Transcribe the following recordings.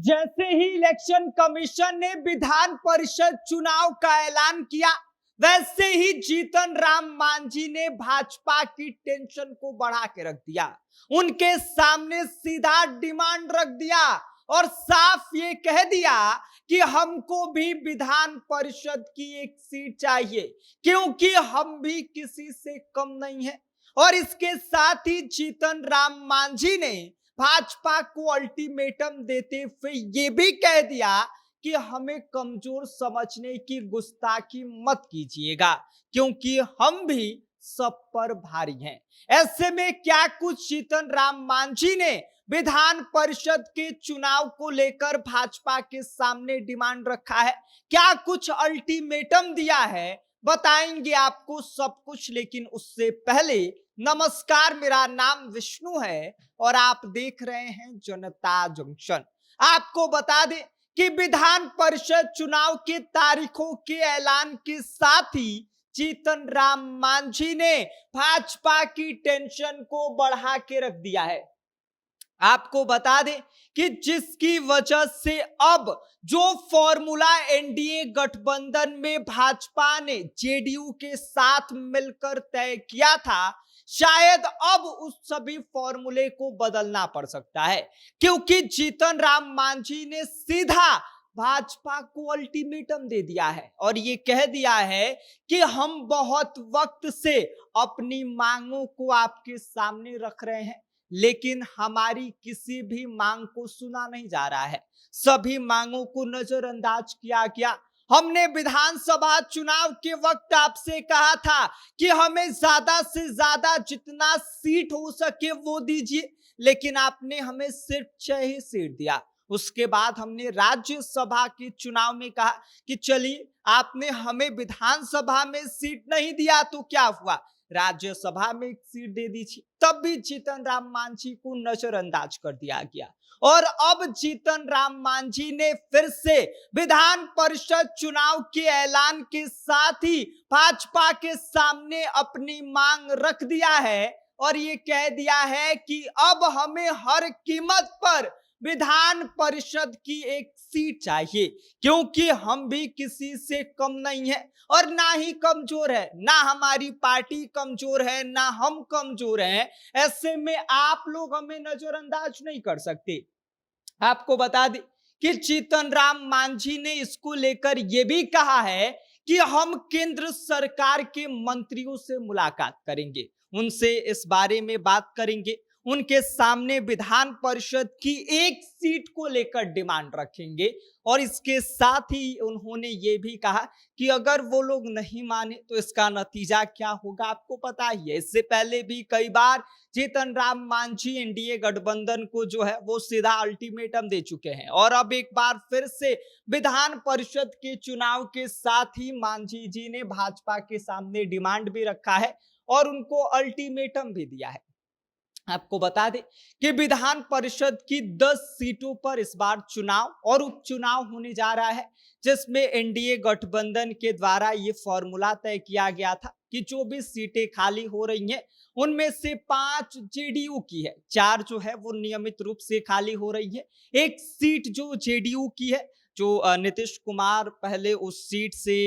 जैसे ही election commission ने विधान परिषद चुनाव का ऐलान किया, वैसे ही जीतन राम मांझी ने भाजपा की टेंशन को बढ़ा के रख दिया। उनके सामने सीधा डिमांड रख दिया और साफ ये कह दिया कि हमको भी विधान परिषद की एक सीट चाहिए, क्योंकि हम भी किसी से कम नहीं है। और इसके साथ ही जीतन राम मांझी ने भाजपा को अल्टीमेटम देते हुए ये भी कह दिया कि हमें कमजोर समझने की गुस्ताखी मत कीजिएगा, क्योंकि हम भी सब पर भारी हैं। ऐसे में क्या कुछ जीतन राम मांझी ने विधान परिषद के चुनाव को लेकर भाजपा के सामने डिमांड रखा है, क्या कुछ अल्टीमेटम दिया है, बताएंगे आपको सब कुछ। लेकिन उससे पहले नमस्कार, मेरा नाम विष्णु है और आप देख रहे हैं जनता जंक्शन। आपको बता दें कि विधान परिषद चुनाव की तारीखों के ऐलान के साथ ही जीतन राम मांझी ने भाजपा की टेंशन को बढ़ा के रख दिया है। आपको बता दें कि जिसकी वजह से अब जो फॉर्मूला एनडीए गठबंधन में भाजपा ने जेडीयू के साथ मिलकर तय किया था, शायद अब उस सभी फॉर्मूले को बदलना पड़ सकता है, क्योंकि जीतन राम मांझी ने सीधा भाजपा को अल्टीमेटम दे दिया है और ये कह दिया है कि हम बहुत वक्त से अपनी मांगों को आपके सामने रख रहे हैं, लेकिन हमारी किसी भी मांग को सुना नहीं जा रहा है। सभी मांगों को नजरअंदाज किया गया। हमने विधानसभा चुनाव के वक्त आपसे कहा था कि हमें ज्यादा से ज्यादा जितना सीट हो सके वो दीजिए, लेकिन आपने हमें सिर्फ 6 ही सीट दिया। उसके बाद हमने राज्यसभा के चुनाव में कहा कि चलिए, आपने हमें विधानसभा में सीट नहीं दिया तो क्या हुआ, राज्यसभा में एक सीट दे दीजिए। तब भी जीतन राम मांझी को नजरअंदाज कर दिया गया और अब जीतन राम मांझी ने फिर से विधान परिषद चुनाव के ऐलान के साथ ही भाजपा के सामने अपनी मांग रख दिया है और ये कह दिया है कि अब हमें हर कीमत पर विधान परिषद की एक सीट चाहिए, क्योंकि हम भी किसी से कम नहीं है और ना ही कमजोर है, ना हमारी पार्टी कमजोर है, ना हम कमजोर हैं। ऐसे में आप लोग हमें नजरअंदाज नहीं कर सकते। आपको बता दें कि जीतन राम मांझी ने इसको लेकर यह भी कहा है कि हम केंद्र सरकार के मंत्रियों से मुलाकात करेंगे, उनसे इस बारे में बात करेंगे, उनके सामने विधान परिषद की एक सीट को लेकर डिमांड रखेंगे। और इसके साथ ही उन्होंने ये भी कहा कि अगर वो लोग नहीं माने तो इसका नतीजा क्या होगा आपको पता ही है। इससे पहले भी कई बार जीतन राम मांझी एनडीए गठबंधन को जो है वो सीधा अल्टीमेटम दे चुके हैं और अब एक बार फिर से विधान परिषद के चुनाव के साथ ही मांझी जी ने भाजपा के सामने डिमांड भी रखा है और उनको अल्टीमेटम भी दिया है। आपको बता दें कि विधान परिषद की 10 सीटों पर इस बार चुनाव और उपचुनाव होने जा रहा है, जिसमें एनडीए गठबंधन के द्वारा ये फॉर्मूला तय किया गया था कि जो भी सीटें खाली हो रही हैं उनमें से 5 जेडीयू की है, 4 जो है वो नियमित रूप से खाली हो रही है। एक सीट जो जेडीयू की है, जो नीतीश कुमार पहले उस सीट से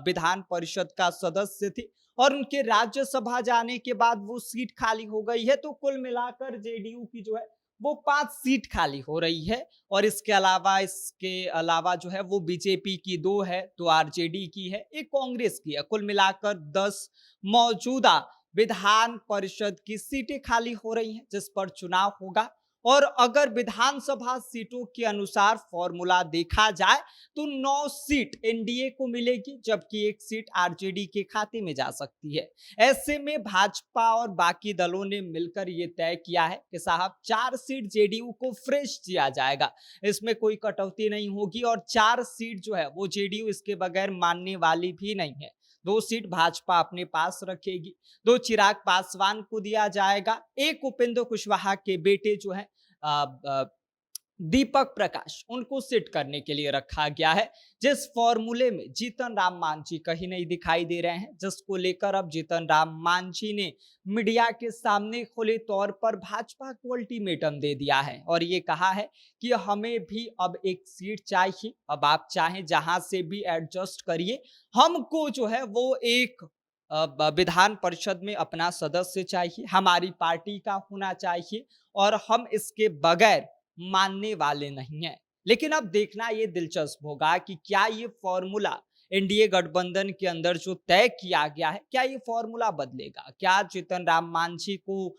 विधान परिषद का सदस्य थे और उनके राज्यसभा जाने के बाद वो सीट खाली हो गई है, तो कुल मिलाकर जेडीयू की जो है वो 5 सीट खाली हो रही है। और इसके अलावा जो है वो बीजेपी की 2 है, 2 आरजेडी की है, एक कांग्रेस की है। कुल मिलाकर 10 मौजूदा विधान परिषद की सीटें खाली हो रही हैं, जिस पर चुनाव होगा। और अगर विधानसभा सीटों के अनुसार फॉर्मूला देखा जाए तो 9 सीट एनडीए को मिलेगी, जबकि 1 सीट आरजेडी के खाते में जा सकती है। ऐसे में भाजपा और बाकी दलों ने मिलकर यह तय किया है कि साहब 4 सीट जेडीयू को फ्रेश दिया जाएगा, इसमें कोई कटौती नहीं होगी और 4 सीट जो है वो जेडीयू इसके बगैर मानने वाली भी नहीं है। 2 सीट भाजपा अपने पास रखेगी, 2 चिराग पासवान को दिया जाएगा, 1 उपेंद्र कुशवाहा के बेटे जो है दीपक प्रकाश उनको सिट करने के लिए रखा गया है, जिस फॉर्मूले में जीतन राम मांझी कहीं नहीं दिखाई दे रहे हैं, जिसको लेकर अब जीतन राम मांझी ने मीडिया के सामने खुले तौर पर भाजपा को अल्टीमेटम दे दिया है और ये कहा है कि हमें भी अब एक सीट चाहिए। अब आप चाहें जहां से भी एडजस्ट करिए, हमको जो है वो एक विधान परिषद में अपना सदस्य चाहिए, हमारी पार्टी का होना चाहिए और हम इसके बगैर मानने वाले नहीं हैं। लेकिन अब देखना ये दिलचस्प होगा कि क्या ये फॉर्मूला एनडीए गठबंधन के अंदर जो तय किया गया है, क्या ये फॉर्मूला बदलेगा? क्या जीतन राम मांझी को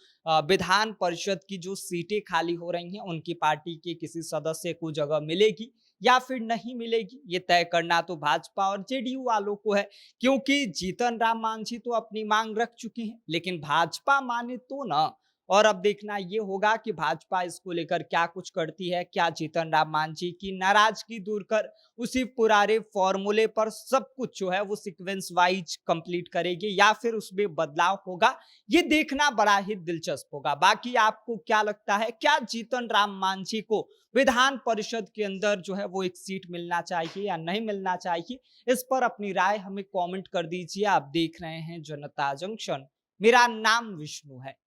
विधान परिषद की जो सीटें खाली हो रही हैं, उनकी पार्टी के किसी सदस्य को जगह मिलेगी या फिर नहीं मिलेगी? ये तय करना तो भाजपा और जेडीयू वालों को है, क्योंकि जीतन राम मांझी तो अपनी मांग रख चुके हैं, लेकिन भाजपा माने तो ना। और अब देखना ये होगा कि भाजपा इसको लेकर क्या कुछ करती है। क्या जीतन राम मांझी की नाराजगी दूर कर उसी पुराने फॉर्मूले पर सब कुछ जो है वो सीक्वेंस वाइज कंप्लीट करेगी या फिर उसमें बदलाव होगा? ये देखना बड़ा ही दिलचस्प होगा। बाकी आपको क्या लगता है, क्या जीतन राम मांझी को विधान परिषद के अंदर जो है वो एक सीट मिलना चाहिए या नहीं मिलना चाहिए? इस पर अपनी राय हमें कॉमेंट कर दीजिए। आप देख रहे हैं जनता जंक्शन, मेरा नाम विष्णु है।